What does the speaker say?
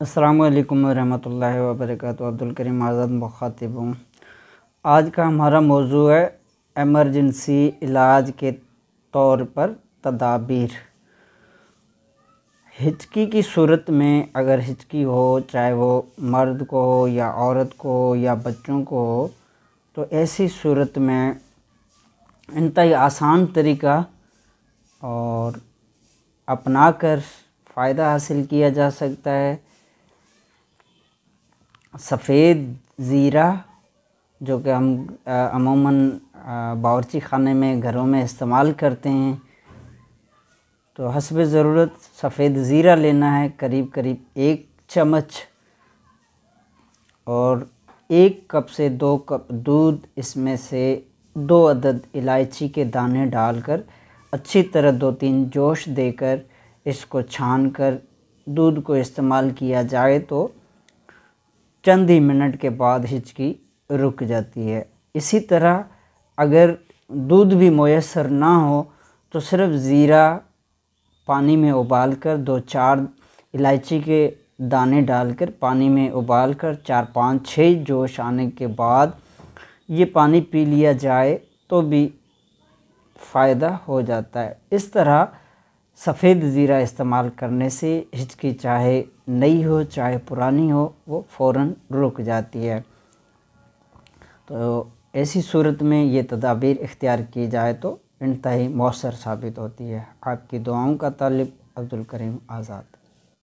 السلام علیکم ورحمۃ اللہ وبرکاتہ۔ عبدالکریم آزاد مخاطب ہوں۔ آج کا ہمارا موضوع ہے ایمرجنسی علاج کے طور پر تدابیر۔ ہچکی کی صورت میں اگر ہچکی ہو، چاہے وہ مرد کو ہو یا عورت کو ہو یا بچوں کو ہو، تو ایسی صورت میں انتہائی آسان طریقہ اور اپنا کر فائدہ حاصل کیا جا سکتا ہے۔ سفید زیرہ جو کہ ہم عموماً باورچی خانے میں گھروں میں استعمال کرتے ہیں، تو حسب ضرورت سفید زیرہ لینا ہے، قریب 1 چمچ، اور 1 کپ سے 2 کپ دودھ، اس میں سے 2 عدد الائچی کے دانے ڈال کر اچھی طرح 2-3 جوش دے کر اس کو چھان کر دودھ کو استعمال کیا جائے تو چند ہی منٹ کے بعد ہچکی رک جاتی ہے۔ اسی طرح اگر دودھ بھی میسر نہ ہو تو صرف زیرہ پانی میں ابال کر 2-4 الائچی کے دانے ڈال کر پانی میں ابال کر 4-5-6 جوش آنے کے بعد یہ پانی پی لیا جائے تو بھی فائدہ ہو جاتا ہے۔ اس طرح سفید زیرہ استعمال کرنے سے ہچکی چاہے نئی ہو چاہے پرانی ہو وہ فوراً رک جاتی ہے۔ تو ایسی صورت میں یہ تدابیر اختیار کی جائے تو انتہائی مؤثر ثابت ہوتی ہے۔ آپ کی دعاؤں کا طالب عبدالکریم آزاد۔